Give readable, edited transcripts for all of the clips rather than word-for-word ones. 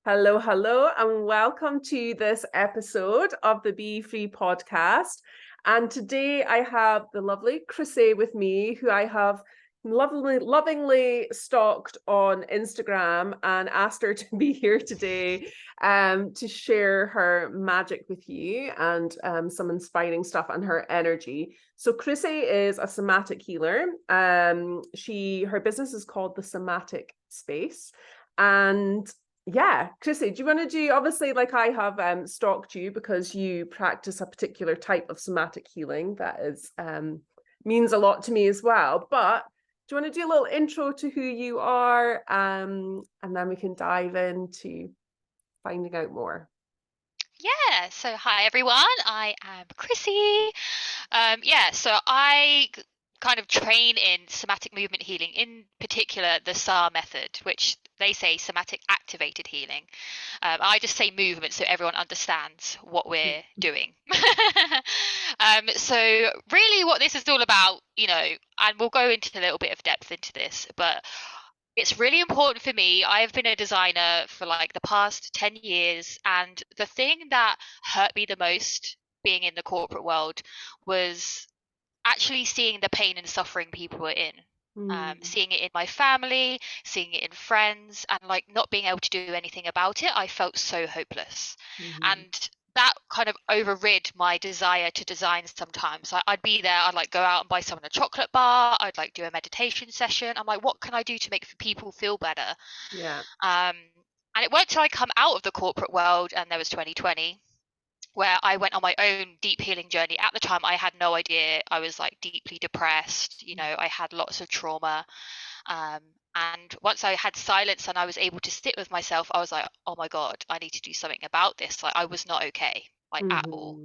Hello, hello, and welcome to this episode of the Be Free podcast. And today I have the lovely Khrissie with me, who I have lovingly stalked on Instagram and asked her to be here today to share her magic with you and some inspiring stuff and her energy. So Khrissie is a somatic healer. Her business is called the Somatic Space. And yeah, Khrissie, do you want to do, obviously, like I have stalked you because you practice a particular type of somatic healing that is means a lot to me as well. But do you want to do a little intro to who you are, and then we can dive into finding out more? Yeah, so hi everyone, I am Khrissie. So I kind of train in somatic movement healing, in particular the SAR method, which they say somatic activated healing. I just say movement so everyone understands what we're doing. So really what this is all about, and we'll go into a little bit of depth into this, but it's really important for me. I've been a designer for like the past 10 years, and the thing that hurt me the most being in the corporate world was actually seeing the pain and suffering people were in. Seeing it in my family, seeing it in friends, and like not being able to do anything about it, I felt so hopeless. And that kind of overrid my desire to design sometimes. I'd be there, I'd like go out and buy someone a chocolate bar, I'd like do a meditation session. I'm like, what can I do to make people feel better? Yeah. Um, and it weren't till I come out of the corporate world, and there was 2020, where I went on my own deep healing journey. At the time, I had no idea. I was like deeply depressed. I had lots of trauma. Um, and once I had silence and I was able to sit with myself, I was like, oh my God, I need to do something about this. Like, I was not okay, like at all.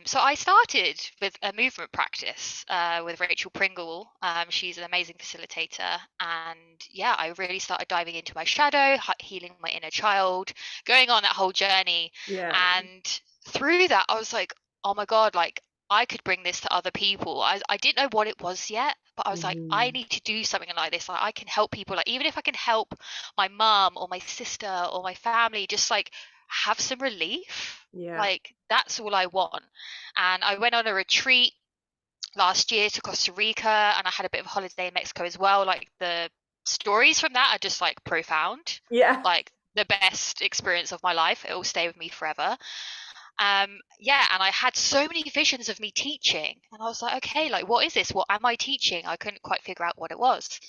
So I started with a movement practice with Rachel Pringle. She's an amazing facilitator. And yeah, I really started diving into my shadow, healing my inner child, going on that whole journey. Yeah. And through that, I was like, oh my God, like I could bring this to other people. I didn't know what it was yet, but I was like, I need to do something like this. Like I can help people. Like even if I can help my mom or my sister or my family, just like have some relief. Yeah. Like that's all I want. And I went on a retreat last year to Costa Rica, and I had a bit of a holiday in Mexico as well. Like the stories from that are just like profound. Yeah. Like the best experience of my life. It will stay with me forever. And I had so many visions of me teaching, and I was like, okay, like what is this? What am I teaching? I couldn't quite figure out what it was.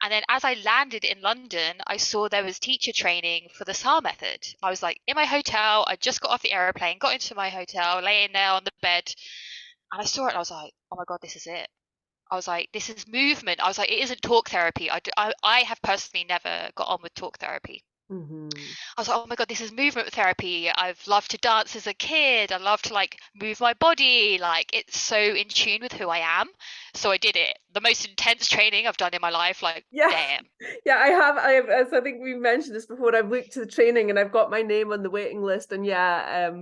And then as I landed in London, I saw there was teacher training for the SAR method. I was like in my hotel, I just got off the aeroplane, got into my hotel, laying there on the bed, and I saw it and I was like, oh my God, this is it. I was like, this is movement. I was like, it isn't talk therapy. I have personally never got on with talk therapy. I was like, oh my God, this is movement therapy. I've loved to dance as a kid. I love to like move my body. Like it's so in tune with who I am. So I did it. The most intense training I've done in my life. Like, Yeah. damn. Yeah, I have, as I think we mentioned this before, I've looked to the training and I've got my name on the waiting list. And yeah,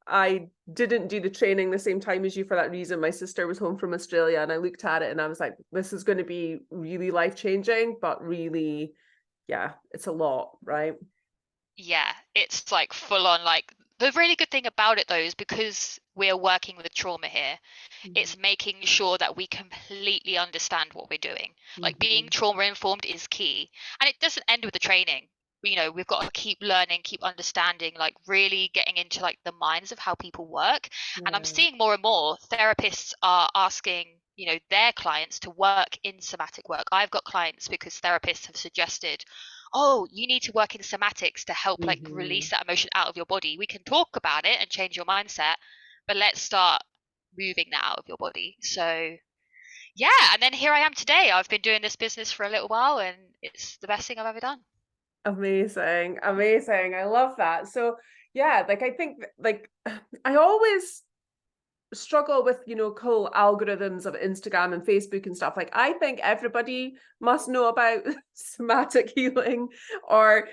I didn't do the training the same time as you for that reason. My sister was home from Australia and I looked at it and I was like, this is going to be really life-changing, but really, yeah, it's a lot, right? Yeah, it's like full on. Like the really good thing about it though is because we're working with trauma here, it's making sure that we completely understand what we're doing. Like being trauma informed is key. And it doesn't end with the training. We've got to keep learning, keep understanding, like really getting into like the minds of how people work. And I'm Yeah. seeing more and more therapists are asking, their clients to work in somatic work. I've got clients because therapists have suggested, oh, you need to work in somatics to help like release that emotion out of your body. We can talk about it and change your mindset, but let's start moving that out of your body. So yeah, and then here I am today. I've been doing this business for a little while and it's the best thing I've ever done. Amazing, amazing. I love that. So yeah, like I think like I always struggle with cool algorithms of Instagram and Facebook and stuff. Like I think everybody must know about somatic healing, or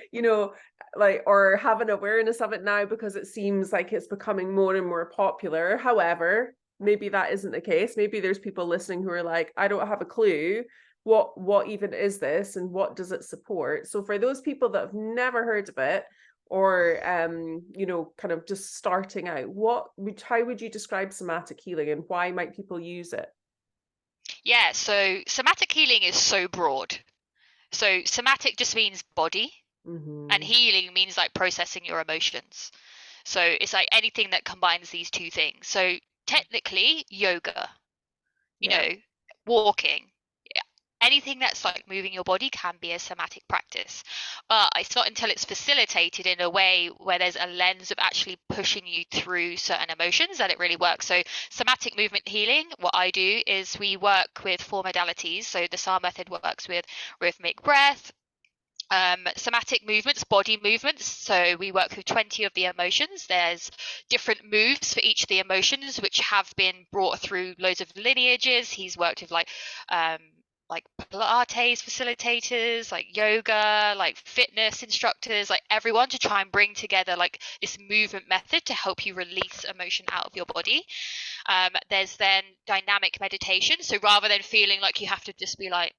like, or have an awareness of it now because it seems like it's becoming more and more popular. However, maybe that isn't the case. Maybe there's people listening who are like, I don't have a clue what even is this and what does it support. So for those people that have never heard of it, or you know, kind of just starting out, how would you describe somatic healing, and why might people use it? Yeah, so somatic healing is so broad. So somatic just means body, and Mm-hmm. healing means like processing your emotions. So it's like anything that combines these two things. So technically, yoga, you Yeah. know, walking, yeah, anything that's like moving your body can be a somatic practice. But it's not until it's facilitated in a way where there's a lens of actually pushing you through certain emotions that it really works. So somatic movement healing, what I do is we work with 4 modalities. So the SAR method works with rhythmic breath, somatic movements, body movements. So we work with 20 of the emotions. There's different moves for each of the emotions, which have been brought through loads of lineages. He's worked with like Pilates facilitators, like yoga, like fitness instructors, like everyone to try and bring together like this movement method to help you release emotion out of your body. There's then dynamic meditation. So rather than feeling like you have to just be like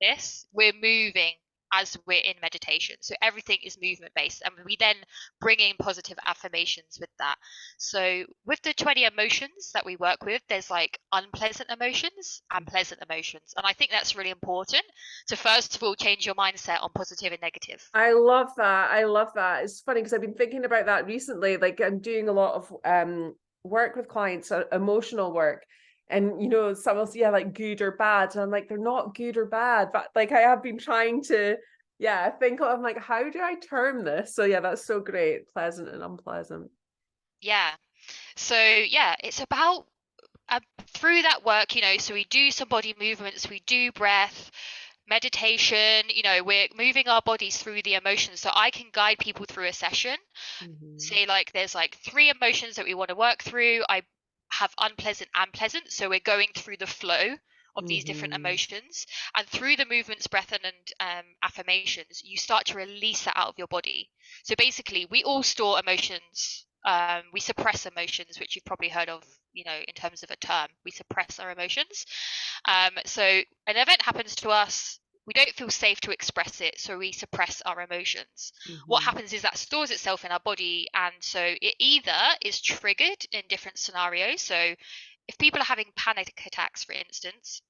this, we're moving as we're in meditation. So everything is movement based, and we then bring in positive affirmations with that. So with the 20 emotions that we work with, there's like unpleasant emotions and pleasant emotions. And I think that's really important to first of all change your mindset on positive and negative. I love that. I love that. It's funny because I've been thinking about that recently. Like, I'm doing a lot of work with clients, emotional work. And you know, some will say, yeah, like good or bad. And I'm like, they're not good or bad. But like I have been trying to, yeah, think of like, how do I term this? So yeah, that's so great. Pleasant and unpleasant. Yeah. So yeah, it's about through that work, so we do some body movements, we do breath, meditation, we're moving our bodies through the emotions. So I can guide people through a session. Mm-hmm. Say like there's like 3 emotions that we want to work through. I have unpleasant and pleasant, so we're going through the flow of these different Mm-hmm. emotions, and through the movements, breath, and affirmations, you start to release that out of your body. So basically we all store emotions. We suppress emotions, which you've probably heard of, in terms of a term. We suppress our emotions. So an event happens to us, we don't feel safe to express it, so we suppress our emotions. What Mm-hmm. happens is that stores itself in our body, and so it either is triggered in different scenarios. So if people are having panic attacks, for instance,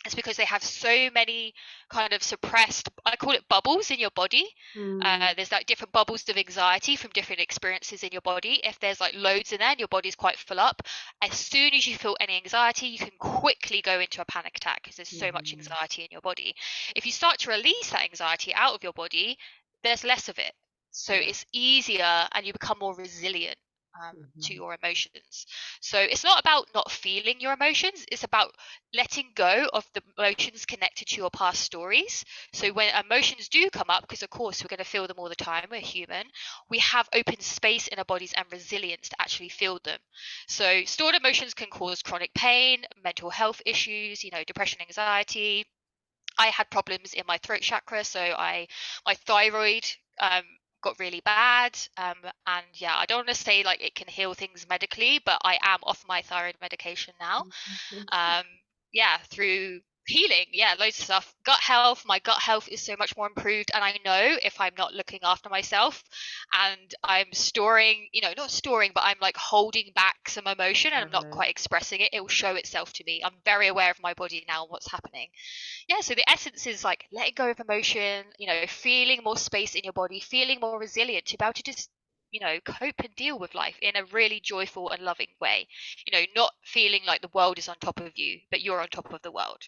it's because they have so many kind of suppressed, I call it bubbles in your body. Mm-hmm. There's like different bubbles of anxiety from different experiences in your body. If there's like loads in there and your body's quite full up, as soon as you feel any anxiety, you can quickly go into a panic attack because there's so much Mm-hmm. anxiety in your body. If you start to release that anxiety out of your body, there's less of it. So Yeah. it's easier and you become more resilient to Mm-hmm. your emotions. So it's not about not feeling your emotions, it's about letting go of the emotions connected to your past stories. So when emotions do come up, because of course we're going to feel them all the time, we're human, we have open space in our bodies and resilience to actually feel them. So stored emotions can cause chronic pain, mental health issues, depression, anxiety. I had problems in my throat chakra, so my thyroid um, got really bad. And yeah, I don't want to say like it can heal things medically, but I am off my thyroid medication now. um, yeah, through healing, yeah, loads of stuff. Gut health, my gut health is so much more improved, and I know if I'm not looking after myself and I'm storing, not storing, but I'm like holding back some emotion and I'm not Right. quite expressing it, it will show itself to me. I'm very aware of my body now and what's happening. Yeah, so the essence is like letting go of emotion, feeling more space in your body, feeling more resilient to be able to just cope and deal with life in a really joyful and loving way, not feeling like the world is on top of you, but you're on top of the world.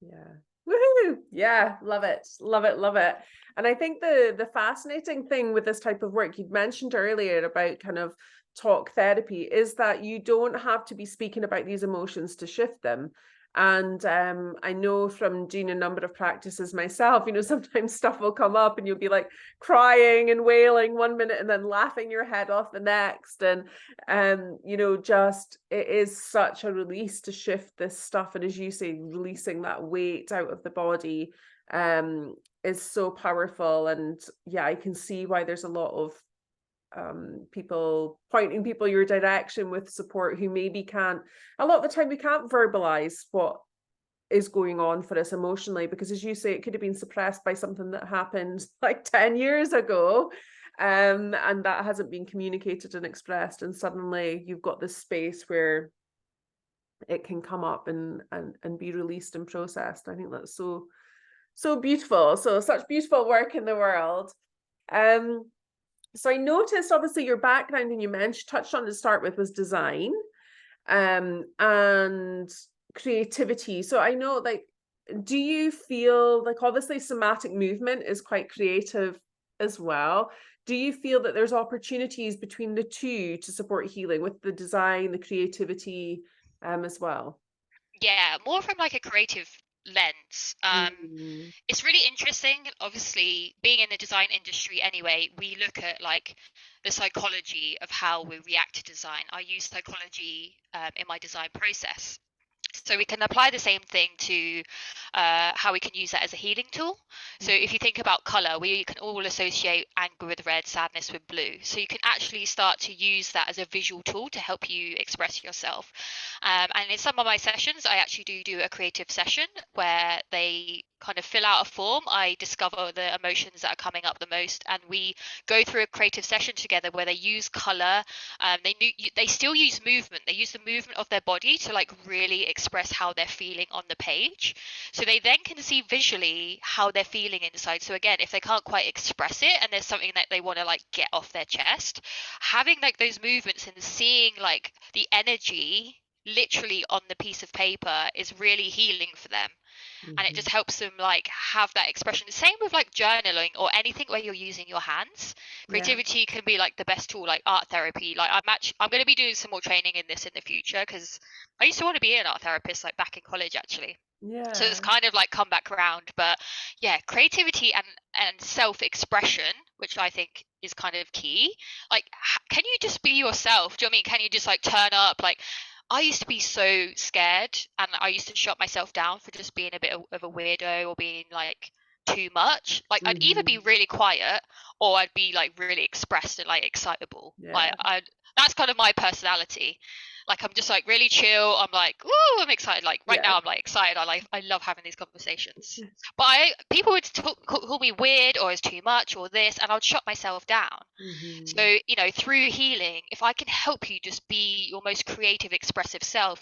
Yeah. Woohoo! Yeah, love it. Love it, love it. And I think the fascinating thing with this type of work you'd mentioned earlier about kind of talk therapy is that you don't have to be speaking about these emotions to shift them. And I know from doing a number of practices myself, you know, sometimes stuff will come up and you'll be like crying and wailing one minute and then laughing your head off the next. And you know, just it is such a release to shift this stuff, and as you say, releasing that weight out of the body is so powerful. And yeah, I can see why there's a lot of people pointing people your direction with support who maybe can't, a lot of the time we can't verbalize what is going on for us emotionally, because as you say, it could have been suppressed by something that happened like 10 years ago. and that hasn't been communicated and expressed, and suddenly you've got this space where it can come up and be released and processed. I think that's so beautiful. So such beautiful work in the world. So I noticed obviously your background, and you mentioned touched on to start with, was design and creativity. So I know, like, do you feel like obviously somatic movement is quite creative as well? Do you feel that there's opportunities between the two to support healing with the design, the creativity as well? Yeah, more from like a creative lens. Mm, It's really interesting. Obviously, being in the design industry anyway, we look at like the psychology of how we react to design. I use psychology in my design process. So we can apply the same thing to how we can use that as a healing tool. So if you think about color, we can all associate anger with red, sadness with blue. So you can actually start to use that as a visual tool to help you express yourself. And in some of my sessions, I actually do a creative session where they kind of fill out a form. I discover the emotions that are coming up the most, and we go through a creative session together where they use color. They still use movement. They use the movement of their body to like really express how they're feeling on the page. So they then can see visually how they're feeling inside. So again, if they can't quite express it and there's something that they want to like get off their chest, having like those movements and seeing like the energy literally on the piece of paper is really healing for them, and it just helps them like have that expression. Same with like journaling or anything where you're using your hands. yeah, Creativity can be like the best tool, like art therapy. Like I'm going to be doing some more training in this in the future, because I used to want to be an art therapist like back in college actually. So yeah. it's kind of like come back around. But yeah, creativity and self-expression, which I think is kind of key. Like, can you just be yourself? Do you know what I mean? Can you just like turn up? Like, I used to be so scared, and I used to shut myself down for just being a bit of a weirdo or being like too much. Like, I'd either be really quiet or I'd be like really expressed and like excitable. Yeah. Like, that's kind of my personality. Like, I'm just like really chill. I'm like, ooh, I'm excited. Like right Yeah. now, I'm like excited. I love having these conversations. But people would call me weird or it's too much or this, and I'd shut myself down. So, through healing, if I can help you just be your most creative, expressive self,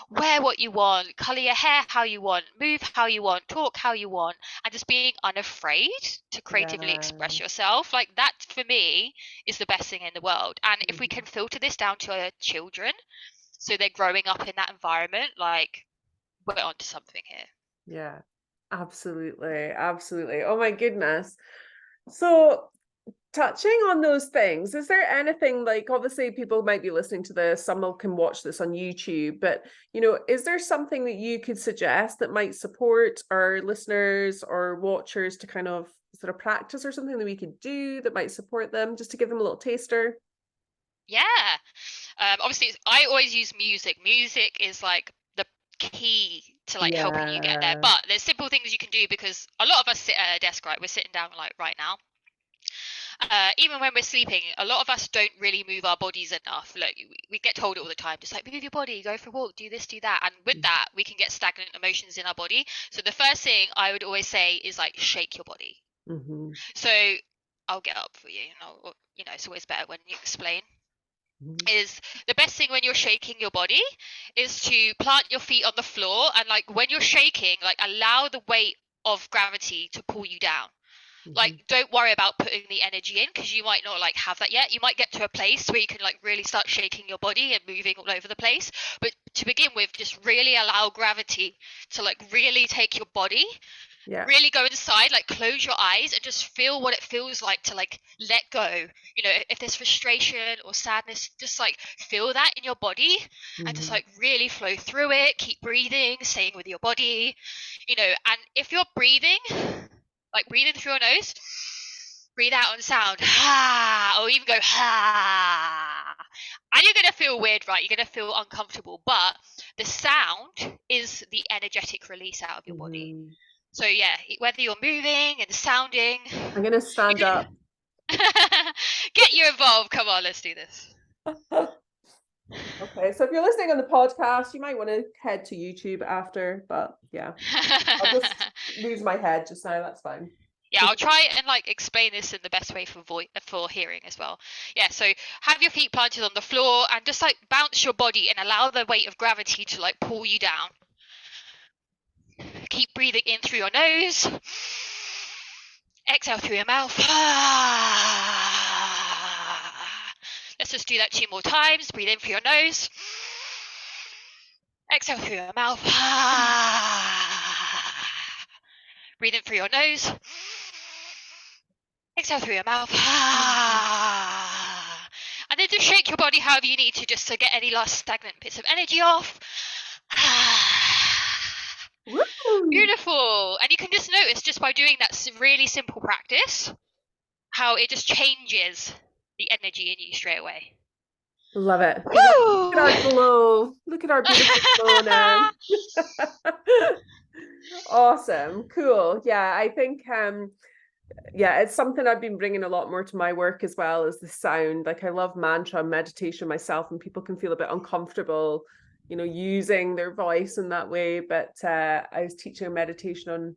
wear what you want, color your hair how you want, move how you want, talk how you want, and just being unafraid to creatively express Yeah. yourself, like that for me is the best thing in the world. And if we Mhm. can filter this down to our children, so they're growing up in that environment, like we're onto something here. Yeah. Absolutely. Absolutely. Oh my goodness. So touching on those things, is there anything, like, obviously people might be listening to this, some can watch this on YouTube, but is there something that you could suggest that might support our listeners or watchers to kind of sort of practice, or something that we could do that might support them, just to give them a little taster? Yeah. Obviously, I always use music. Music is like the key to like helping you get there. Yeah. But there's simple things you can do, because a lot of us sit at a desk, right? We're sitting down like right now. Even when we're sleeping, a lot of us don't really move our bodies enough. Like we get told all the time, just like move your body, go for a walk, do this, do that. And with that, we can get stagnant emotions in our body. So the first thing I would always say is like shake your body. Mm-hmm. So I'll get up for you. It's always better when you explain. Mm-hmm. Is the best thing when you're shaking your body is to plant your feet on the floor, and like when you're shaking, like allow the weight of gravity to pull you down. Like, don't worry about putting the energy in, because you might not like have that yet. You might get to a place where you can like really start shaking your body and moving all over the place, but to begin with, just really allow gravity to like really take your body. Yeah. Really go inside, like close your eyes and just feel what it feels like to like let go. If there's frustration or sadness, just like feel that in your body and just Mm-hmm. like really flow through it. Keep breathing, staying with your body, and if you're breathing, like breathing through your nose, breathe out on sound, ha, or even go ha. And you're going to feel weird, right? You're going to feel uncomfortable, but the sound is the energetic release out of your body. Mm-hmm. So yeah, whether you're moving and sounding, I'm gonna stand up. get you involved. Come on, let's do this. Okay, so if you're listening on the podcast, you might want to head to YouTube after, but yeah, I'll just lose my head just now. That's fine. Yeah, I'll try and like explain this in the best way for hearing as well. Yeah, so have your feet planted on the floor and just like bounce your body and allow the weight of gravity to like pull you down. Keep breathing in through your nose. Exhale through your mouth. Let's just do that 2 more times. Breathe in through your nose. Exhale through your mouth. Breathe in through your nose. Exhale through your mouth. And then just shake your body however you need to, just to get any last stagnant bits of energy off. Woo! Beautiful. And you can just notice, just by doing that really simple practice, how it just changes the energy in you straight away. Love it. Woo! Look at our glow. Look at our beautiful glow now. Awesome. Cool. Yeah, I think yeah, it's something I've been bringing a lot more to my work as well, is the sound. Like I love mantra and meditation myself, and people can feel a bit uncomfortable, using their voice in that way. But I was teaching a meditation on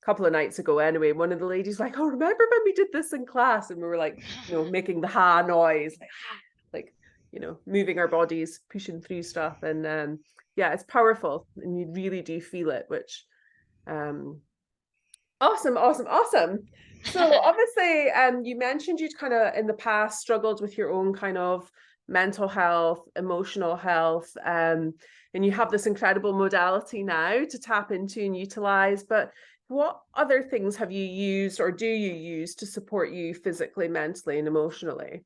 a couple of nights ago anyway. One of the ladies was like, oh, remember when we did this in class? And we were like, making the ha noise, like moving our bodies, pushing through stuff. And yeah, it's powerful, and you really do feel it, which awesome. So obviously, you mentioned you'd kind of in the past struggled with your own kind of mental health, emotional health, and you have this incredible modality now to tap into and utilize. But what other things have you used, or do you use, to support you physically, mentally, and emotionally,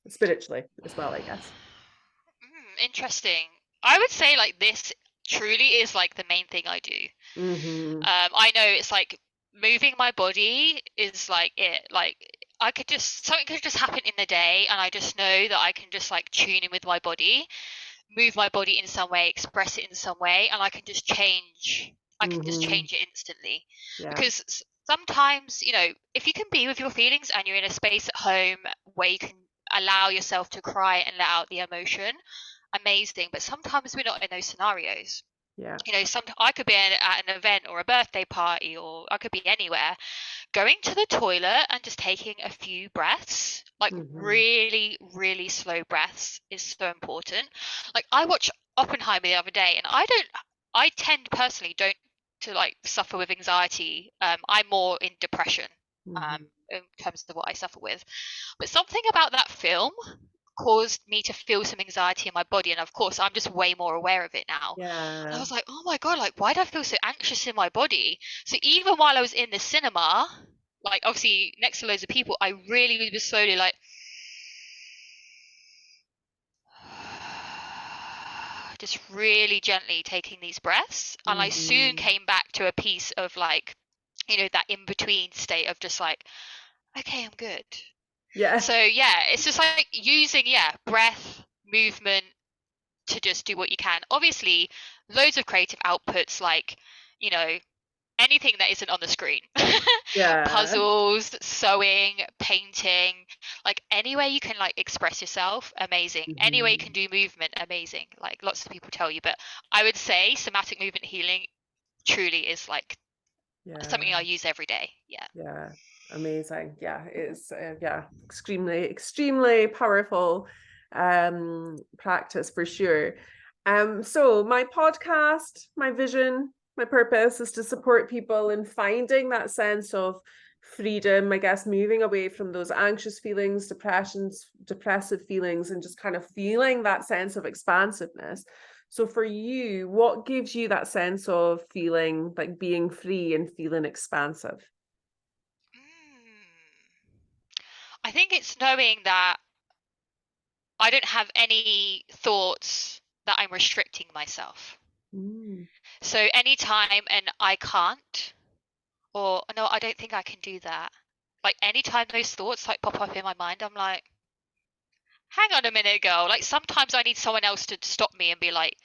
spiritually as well, I guess? Interesting. I would say like this truly is like the main thing I do. Mm-hmm. I know it's like moving my body is like it. Like something could just happen in the day, and I just know that I can just like tune in with my body, move my body in some way, express it in some way, and I can just change. I can just change it instantly. Yeah. Because sometimes, if you can be with your feelings and you're in a space at home where you can allow yourself to cry and let out the emotion, amazing. But sometimes we're not in those scenarios. Yeah. I could be at an event or a birthday party, or I could be anywhere. Going to the toilet and just taking a few breaths, like really, really slow breaths, is so important. Like I watched Oppenheimer the other day, and I tend personally don't to like suffer with anxiety. I'm more in depression, in terms of what I suffer with. But something about that film caused me to feel some anxiety in my body, and of course I'm just way more aware of it now. And I was like, oh my god, like why do I feel so anxious in my body? So even while I was in the cinema, like obviously next to loads of people, I really was slowly like just really gently taking these breaths, and I soon came back to a piece of like that in between state of just like, okay, I'm good. Yeah. So yeah, it's just like using breath, movement to just do what you can. Obviously, loads of creative outputs, like anything that isn't on the screen. Yeah. Puzzles, sewing, painting, like any way you can like express yourself, amazing. Any way you can do movement, amazing. Like lots of people tell you, but I would say somatic movement healing truly is like something I use every day. Yeah, amazing. Yeah, it's extremely powerful practice for sure. So my podcast, my vision, my purpose is to support people in finding that sense of freedom, I guess, moving away from those anxious feelings, depressive feelings, and just kind of feeling that sense of expansiveness. So for you, what gives you that sense of feeling like being free and feeling expansive? I think it's knowing that I don't have any thoughts that I'm restricting myself. So anytime and I can't, or no, I don't think I can do that. Like anytime those thoughts like pop up in my mind, I'm like, hang on a minute, girl. Like sometimes I need someone else to stop me and be like,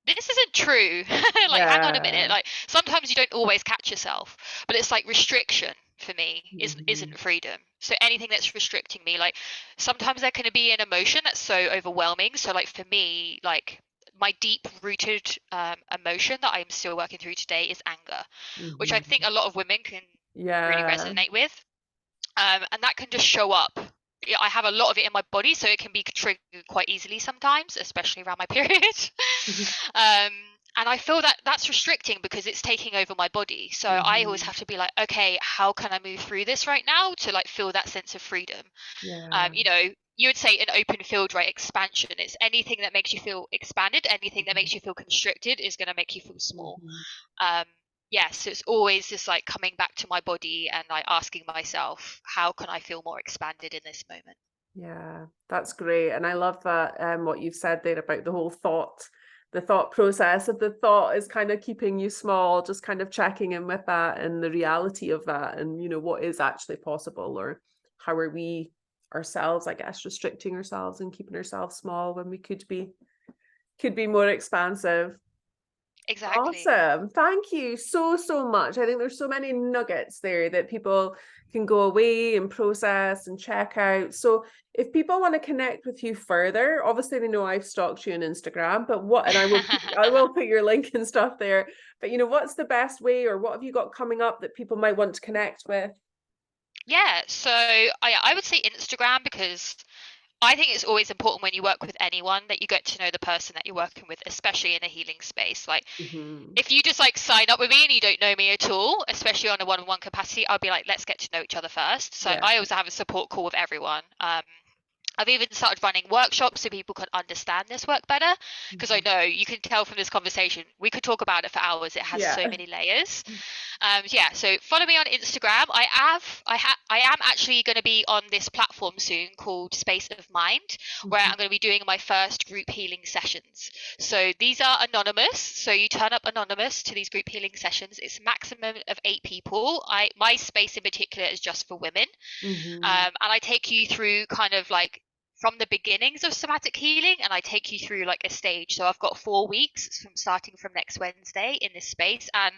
this isn't true. Like, hang on a minute. Like sometimes you don't always catch yourself, but it's like restriction for me isn't freedom. So anything that's restricting me, like sometimes there can be an emotion that's so overwhelming. So like for me, like my deep rooted emotion that I'm still working through today is anger, which I think a lot of women can really Yeah. resonate with. And that can just show up. Yeah, I have a lot of it in my body, so it can be triggered quite easily sometimes, especially around my period. um, and I feel that that's restricting because it's taking over my body. So I always have to be like, okay, how can I move through this right now to like feel that sense of freedom? Yeah. You know, you would say an open field, right? Expansion. It's anything that makes you feel expanded, anything that makes you feel constricted is going to make you feel small. Um, yeah, so it's always just like coming back to my body and like asking myself, how can I feel more expanded in this moment? Yeah, that's great. And I love that what you've said there about the thought process of the thought is kind of keeping you small, just kind of checking in with that and the reality of that and what is actually possible, or how are we ourselves, I guess, restricting ourselves and keeping ourselves small when we could be more expansive. Exactly. Awesome. Thank you so, so much. I think there's so many nuggets there that people can go away and process and check out. So if people want to connect with you further, obviously they know I've stalked you on Instagram, but and I will put your link and stuff there. But what's the best way, or what have you got coming up that people might want to connect with? Yeah, so I would say Instagram, because I think it's always important when you work with anyone that you get to know the person that you're working with, especially in a healing space. Like, Hmm. if you just like sign up with me and you don't know me at all, especially on a one-on-one capacity, I'll be like, let's get to know each other first. So Yeah. I always have a support call with everyone. I've even started running workshops so people can understand this work better, because I Mhm. know you can tell from this conversation, we could talk about it for hours. It has so Yeah. many layers. Yeah, so follow me on Instagram. I am actually going to be on this platform soon called Space of Mind, where Mhm. I'm going to be doing my first group healing sessions. So these are anonymous. So you turn up anonymous to these group healing sessions. It's a maximum of 8 people. My space in particular is just for women. Mhm. And I take you through kind of like from the beginnings of somatic healing, and I take you through like a stage. So I've got 4 weeks from starting from next Wednesday in this space. And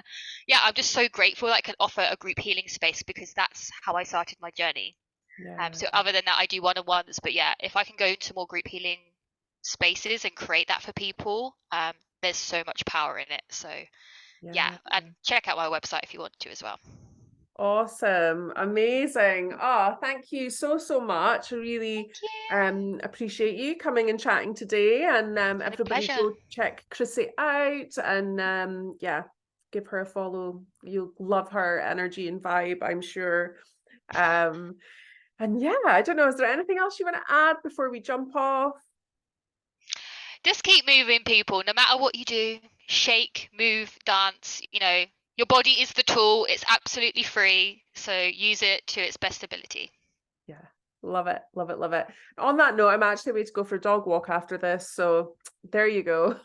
yeah, I'm just so grateful that I can offer a group healing space, because that's how I started my journey. Yeah. So other than that, I do one-on-ones, but yeah, if I can go into more group healing spaces and create that for people, there's so much power in it. So yeah, Yeah. and check out my website if you want to as well. Awesome. Amazing. Oh, thank you so, so much. I really Thank you. appreciate you coming and chatting today. And My everybody pleasure. go check Khrissie out and yeah, give her a follow. You'll love her energy and vibe, I'm sure. Um, and yeah, I don't know, is there anything else you want to add before we jump off? Just keep moving, people, no matter what you do. Shake, move, dance. Your body is the tool. It's absolutely free. So use it to its best ability. Yeah. Love it. Love it. Love it. On that note, I'm actually way to go for a dog walk after this. So there you go.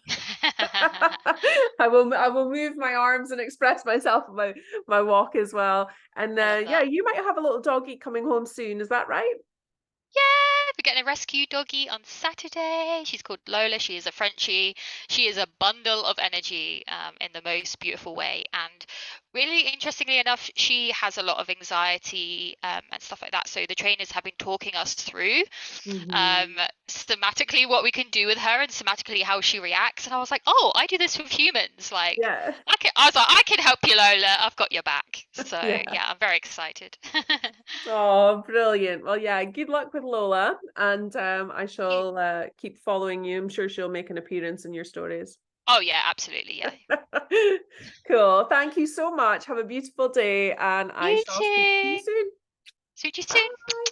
I will move my arms and express myself on my walk as well. And I love yeah, that. you might have a little doggy coming home soon. Is that right? Yeah, we're getting a rescue doggy on Saturday. She's called Lola. She is a Frenchie. She is a bundle of energy, in the most beautiful way. And really interestingly enough, she has a lot of anxiety, and stuff like that. So the trainers have been talking us through, um, Hmm. somatically what we can do with her and somatically how she reacts. And I was like, oh, I do this with humans. Like, Yeah. I was like, I can help you, Lola. I've got your back. So Yeah. yeah, I'm very excited. Oh, brilliant. Well, yeah, good luck with Lola. And I You. shall keep following you. I'm sure she'll make an appearance in your stories. Oh yeah, absolutely. Yeah. Cool. Thank you so much. Have a beautiful day, and I You shall speak to you too. soon. See you Bye. soon.